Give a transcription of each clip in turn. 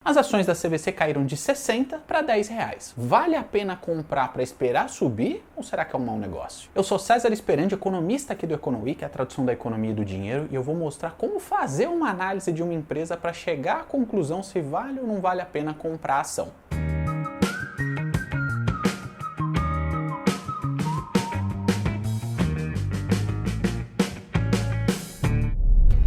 As ações da CVC caíram de 60 para 10 reais. Vale a pena comprar para esperar subir ou será que é um mau negócio? Eu sou César Esperandi, economista aqui do Economy, que é a tradução da economia e do dinheiro, e eu vou mostrar como fazer uma análise de uma empresa para chegar à conclusão se vale ou não vale a pena comprar a ação.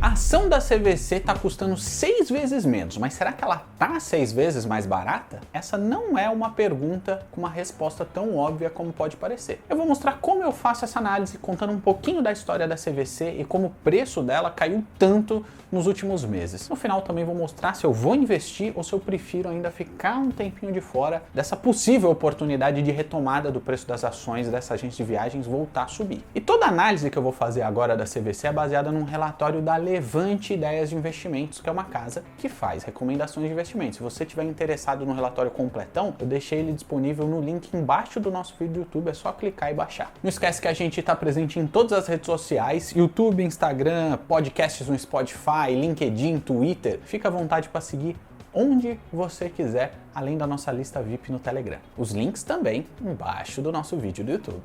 A ação da CVC está custando 6 vezes menos, mas será que ela está 6 vezes mais barata? Essa não é uma pergunta com uma resposta tão óbvia como pode parecer. Eu vou mostrar como eu faço essa análise, contando um pouquinho da história da CVC e como o preço dela caiu tanto nos últimos meses. No final também vou mostrar se eu vou investir ou se eu prefiro ainda ficar um tempinho de fora dessa possível oportunidade de retomada do preço das ações dessa agência de viagens voltar a subir. E toda a análise que eu vou fazer agora da CVC é baseada num relatório da Levante Ideias de Investimentos, que é uma casa que faz recomendações de investimentos. Se você estiver interessado no relatório completão, eu deixei ele disponível no link embaixo do nosso vídeo do YouTube, é só clicar e baixar. Não esquece que a gente está presente em todas as redes sociais, YouTube, Instagram, podcasts no Spotify, LinkedIn, Twitter. Fica à vontade para seguir onde você quiser, além da nossa lista VIP no Telegram. Os links também embaixo do nosso vídeo do YouTube.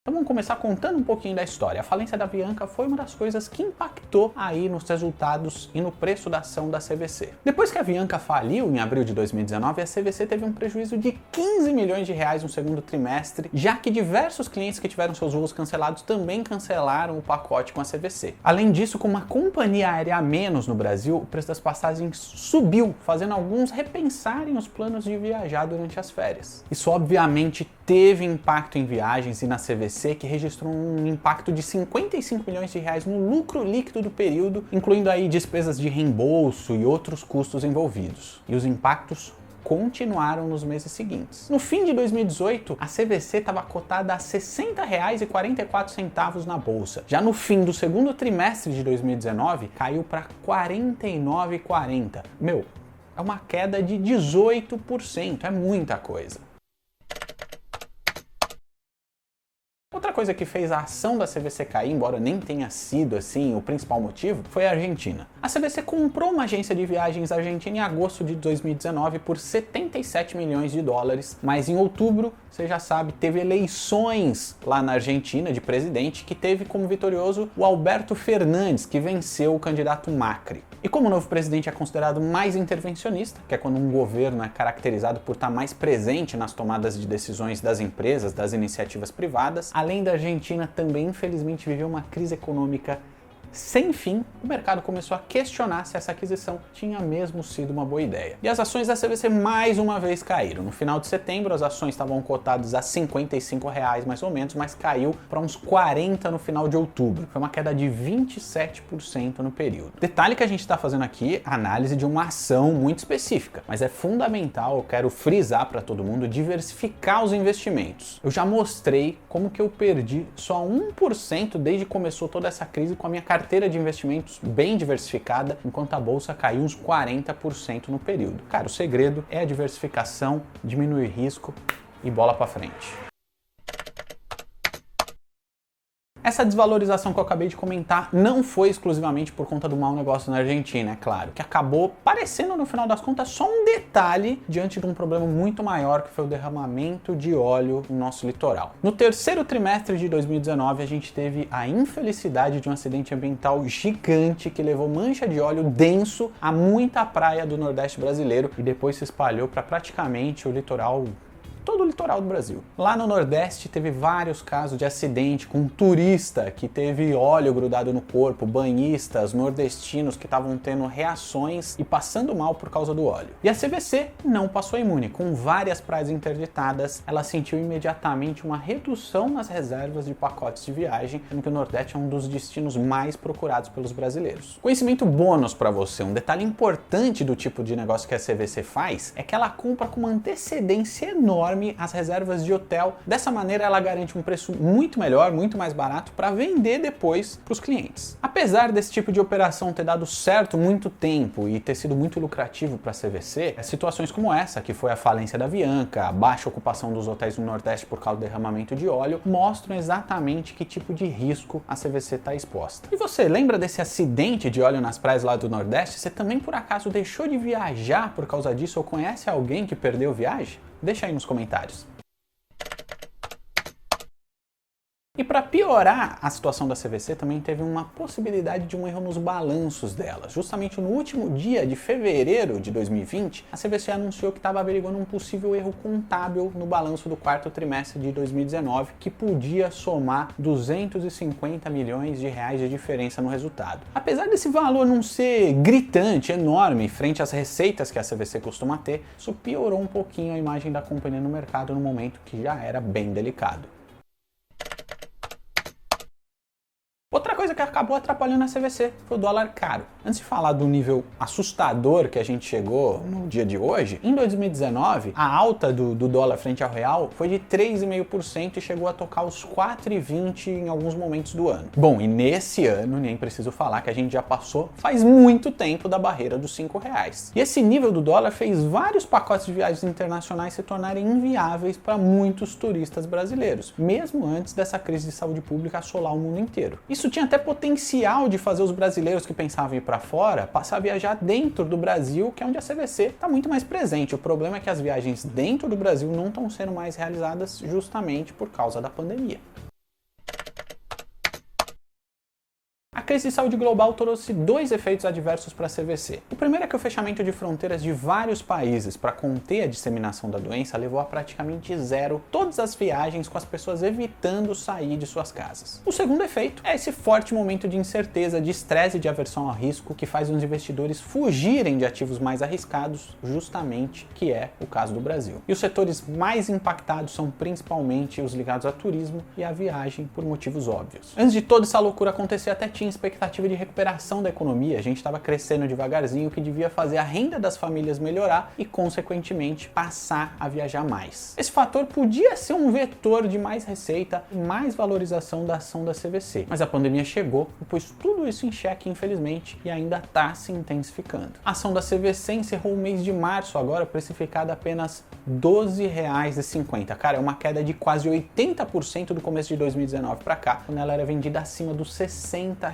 Então vamos começar contando um pouquinho da história. A falência da Avianca foi uma das coisas que impactou aí nos resultados e no preço da ação da CVC. Depois que a Avianca faliu em abril de 2019, a CVC teve um prejuízo de 15 milhões de reais no segundo trimestre, já que diversos clientes que tiveram seus voos cancelados também cancelaram o pacote com a CVC. Além disso, com uma companhia aérea a menos no Brasil, o preço das passagens subiu, fazendo alguns repensarem os planos de viajar durante as férias. Isso obviamente teve impacto em viagens e na CVC, que registrou um impacto de 55 milhões de reais no lucro líquido do período, incluindo aí despesas de reembolso e outros custos envolvidos. E os impactos continuaram nos meses seguintes. No fim de 2018, a CVC estava cotada a R$ 60,44 na bolsa. Já no fim do segundo trimestre de 2019, caiu para R$ 49,40. É uma queda de 18%, é muita coisa. Outra coisa que fez a ação da CVC cair, embora nem tenha sido assim o principal motivo, foi a Argentina. A CVC comprou uma agência de viagens argentina em agosto de 2019 por 77 milhões de dólares, mas em outubro, você já sabe, teve eleições lá na Argentina de presidente que teve como vitorioso o Alberto Fernandes, que venceu o candidato Macri. E como o novo presidente é considerado mais intervencionista, que é quando um governo é caracterizado por estar mais presente nas tomadas de decisões das empresas, das iniciativas privadas, além da Argentina também infelizmente viveu uma crise econômica sem fim, o mercado começou a questionar se essa aquisição tinha mesmo sido uma boa ideia. E as ações da CVC mais uma vez caíram. No final de setembro, as ações estavam cotadas a R$ 55 mais ou menos, mas caiu para uns 40 no final de outubro. Foi uma queda de 27% no período. Detalhe que a gente está fazendo aqui, análise de uma ação muito específica, mas é fundamental, eu quero frisar para todo mundo, diversificar os investimentos. Eu já mostrei como que eu perdi só 1% desde que começou toda essa crise com a minha carteira de investimentos bem diversificada, enquanto a bolsa caiu uns 40% no período. Cara, o segredo é a diversificação, diminuir risco e bola para frente. Essa desvalorização que eu acabei de comentar não foi exclusivamente por conta do mau negócio na Argentina, é claro, que acabou parecendo no final das contas só um detalhe diante de um problema muito maior que foi o derramamento de óleo no nosso litoral. No terceiro trimestre de 2019, a gente teve a infelicidade de um acidente ambiental gigante que levou mancha de óleo denso a muita praia do Nordeste brasileiro e depois se espalhou para praticamente o litoral, todo o litoral do Brasil. Lá no Nordeste teve vários casos de acidente com um turista que teve óleo grudado no corpo, banhistas, nordestinos que estavam tendo reações e passando mal por causa do óleo. E a CVC não passou imune. Com várias praias interditadas, ela sentiu imediatamente uma redução nas reservas de pacotes de viagem, sendo que o Nordeste é um dos destinos mais procurados pelos brasileiros. Conhecimento bônus para você, um detalhe importante do tipo de negócio que a CVC faz é que ela compra com uma antecedência enorme conforme as reservas de hotel. Dessa maneira, ela garante um preço muito melhor, muito mais barato para vender depois para os clientes. Apesar desse tipo de operação ter dado certo muito tempo e ter sido muito lucrativo para a CVC, situações como essa, que foi a falência da Avianca, a baixa ocupação dos hotéis no Nordeste por causa do derramamento de óleo, mostram exatamente que tipo de risco a CVC está exposta. E você lembra desse acidente de óleo nas praias lá do Nordeste? Você também por acaso deixou de viajar por causa disso ou conhece alguém que perdeu viagem? Deixa aí nos comentários. E para piorar a situação da CVC, também teve uma possibilidade de um erro nos balanços dela. Justamente no último dia de fevereiro de 2020, a CVC anunciou que estava averiguando um possível erro contábil no balanço do quarto trimestre de 2019, que podia somar 250 milhões de reais de diferença no resultado. Apesar desse valor não ser gritante, enorme, frente às receitas que a CVC costuma ter, isso piorou um pouquinho a imagem da companhia no mercado no momento que já era bem delicado. Outra coisa que acabou atrapalhando a CVC foi o dólar caro. Antes de falar do nível assustador que a gente chegou no dia de hoje, em 2019, a alta do dólar frente ao real foi de 3,5% e chegou a tocar os 4,20 em alguns momentos do ano. Bom, e nesse ano, nem preciso falar que a gente já passou faz muito tempo da barreira dos R$5. E esse nível do dólar fez vários pacotes de viagens internacionais se tornarem inviáveis para muitos turistas brasileiros, mesmo antes dessa crise de saúde pública assolar o mundo inteiro. Isso tinha até potencial de fazer os brasileiros que pensavam em ir para fora passar a viajar dentro do Brasil, que é onde a CVC está muito mais presente. O problema é que as viagens dentro do Brasil não estão sendo mais realizadas justamente por causa da pandemia. A crise de saúde global trouxe dois efeitos adversos para a CVC. O primeiro é que o fechamento de fronteiras de vários países para conter a disseminação da doença levou a praticamente zero todas as viagens, com as pessoas evitando sair de suas casas. O segundo efeito é esse forte momento de incerteza, de estresse e de aversão ao risco que faz os investidores fugirem de ativos mais arriscados, justamente que é o caso do Brasil. E os setores mais impactados são principalmente os ligados a turismo e à viagem, por motivos óbvios. Antes de toda essa loucura acontecer, até tinha expectativa de recuperação da economia, a gente estava crescendo devagarzinho, o que devia fazer a renda das famílias melhorar e, consequentemente, passar a viajar mais. Esse fator podia ser um vetor de mais receita e mais valorização da ação da CVC, mas a pandemia chegou e pôs tudo isso em xeque, infelizmente, e ainda está se intensificando. A ação da CVC encerrou o mês de março, agora precificada apenas R$ 12,50. Cara, é uma queda de quase 80% do começo de 2019 para cá, quando ela era vendida acima dos R$ 60.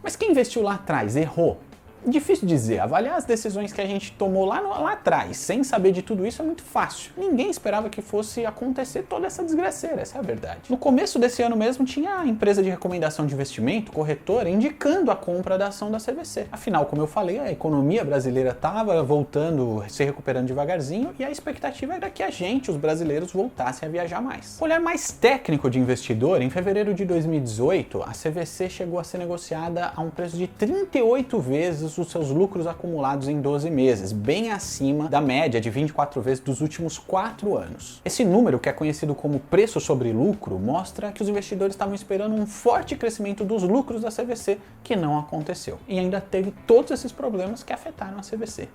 Mas quem investiu lá atrás errou? Difícil dizer, avaliar as decisões que a gente tomou lá atrás, sem saber de tudo isso, é muito fácil. Ninguém esperava que fosse acontecer toda essa desgraceira, essa é a verdade. No começo desse ano mesmo, tinha a empresa de recomendação de investimento, corretora, indicando a compra da ação da CVC. Afinal, como eu falei, a economia brasileira estava voltando, se recuperando devagarzinho, e a expectativa era que a gente, os brasileiros, voltassem a viajar mais. O olhar mais técnico de investidor, em fevereiro de 2018, a CVC chegou a ser negociada a um preço de 38 vezes os seus lucros acumulados em 12 meses, bem acima da média de 24 vezes dos últimos 4 anos. Esse número, que é conhecido como preço sobre lucro, mostra que os investidores estavam esperando um forte crescimento dos lucros da CVC, que não aconteceu. E ainda teve todos esses problemas que afetaram a CVC.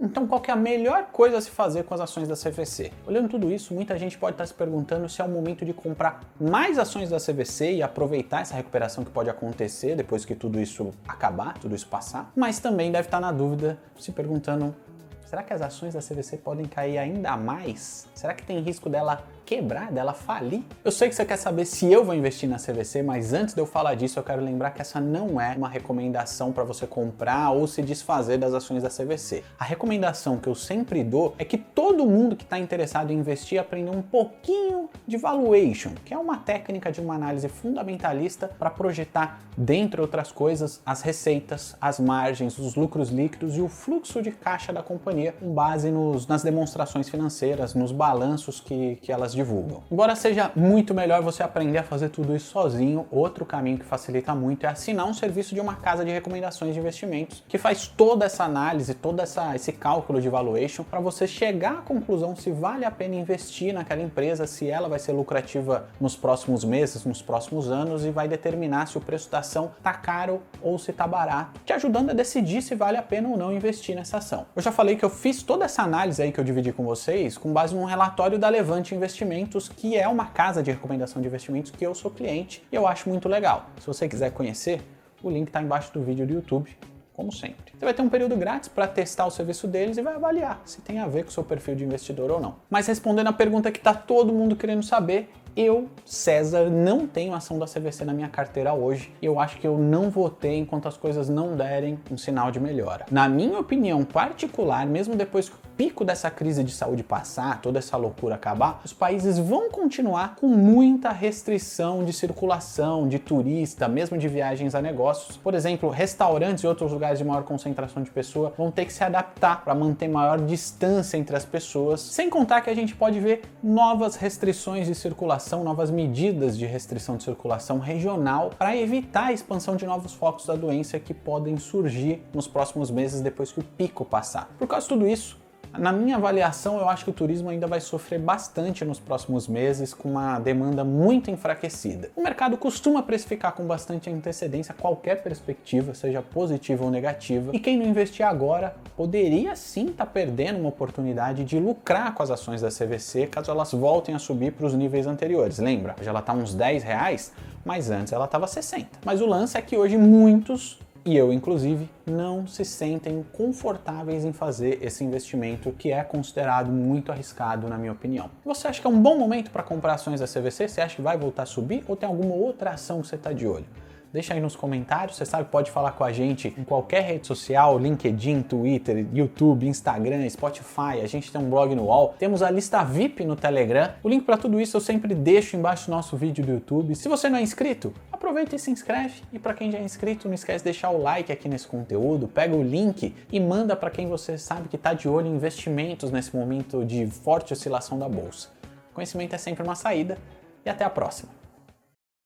Então, qual que é a melhor coisa a se fazer com as ações da CVC? Olhando tudo isso, muita gente pode estar se perguntando se é o momento de comprar mais ações da CVC e aproveitar essa recuperação que pode acontecer depois que tudo isso acabar, tudo isso passar. Mas também deve estar na dúvida, se perguntando, será que as ações da CVC podem cair ainda mais? Será que tem risco dela quebrar, dela falir? Eu sei que você quer saber se eu vou investir na CVC, mas antes de eu falar disso, eu quero lembrar que essa não é uma recomendação para você comprar ou se desfazer das ações da CVC. A recomendação que eu sempre dou é que todo mundo que está interessado em investir aprenda um pouquinho de valuation, que é uma técnica de uma análise fundamentalista para projetar, dentre outras coisas, as receitas, as margens, os lucros líquidos e o fluxo de caixa da companhia com base nas demonstrações financeiras, nos balanços que elas elas divulgam. Embora seja muito melhor você aprender a fazer tudo isso sozinho, outro caminho que facilita muito é assinar um serviço de uma casa de recomendações de investimentos, que faz toda essa análise, esse cálculo de valuation para você chegar à conclusão se vale a pena investir naquela empresa, se ela vai ser lucrativa nos próximos meses, nos próximos anos, e vai determinar se o preço da ação tá caro ou se tá barato, te ajudando a decidir se vale a pena ou não investir nessa ação. Eu já falei que eu fiz toda essa análise aí que eu dividi com vocês com base num relatório da Levante Investimentos, que é uma casa de recomendação de investimentos que eu sou cliente e eu acho muito legal. Se você quiser conhecer, o link está embaixo do vídeo do YouTube, como sempre. Você vai ter um período grátis para testar o serviço deles e vai avaliar se tem a ver com o seu perfil de investidor ou não. Mas respondendo a pergunta que está todo mundo querendo saber, eu, César, não tenho ação da CVC na minha carteira hoje e eu acho que eu não vou ter enquanto as coisas não derem um sinal de melhora. Na minha opinião particular, mesmo depois que o pico dessa crise de saúde passar, toda essa loucura acabar, os países vão continuar com muita restrição de circulação, de turista, mesmo de viagens a negócios. Por exemplo, restaurantes e outros lugares de maior concentração de pessoas vão ter que se adaptar para manter maior distância entre as pessoas, sem contar que a gente pode ver novas restrições de circulação, novas medidas de restrição de circulação regional para evitar a expansão de novos focos da doença que podem surgir nos próximos meses depois que o pico passar. Por causa de tudo isso, na minha avaliação, eu acho que o turismo ainda vai sofrer bastante nos próximos meses, com uma demanda muito enfraquecida. O mercado costuma precificar com bastante antecedência qualquer perspectiva, seja positiva ou negativa, e quem não investir agora poderia sim estar perdendo uma oportunidade de lucrar com as ações da CVC caso elas voltem a subir para os níveis anteriores. Lembra? Hoje ela está uns R$10, mas antes ela estava 60. Mas o lance é que hoje muitos, e eu inclusive, não se sentem confortáveis em fazer esse investimento que é considerado muito arriscado, na minha opinião. Você acha que é um bom momento para comprar ações da CVC? Você acha que vai voltar a subir ou tem alguma outra ação que você está de olho? Deixa aí nos comentários, você sabe, pode falar com a gente em qualquer rede social, LinkedIn, Twitter, YouTube, Instagram, Spotify, a gente tem um blog no UOL, temos a lista VIP no Telegram, o link para tudo isso eu sempre deixo embaixo do nosso vídeo do YouTube. Se você não é inscrito, aproveita e se inscreve, e para quem já é inscrito, não esquece de deixar o like aqui nesse conteúdo, pega o link e manda para quem você sabe que está de olho em investimentos nesse momento de forte oscilação da bolsa. Conhecimento é sempre uma saída, e até a próxima.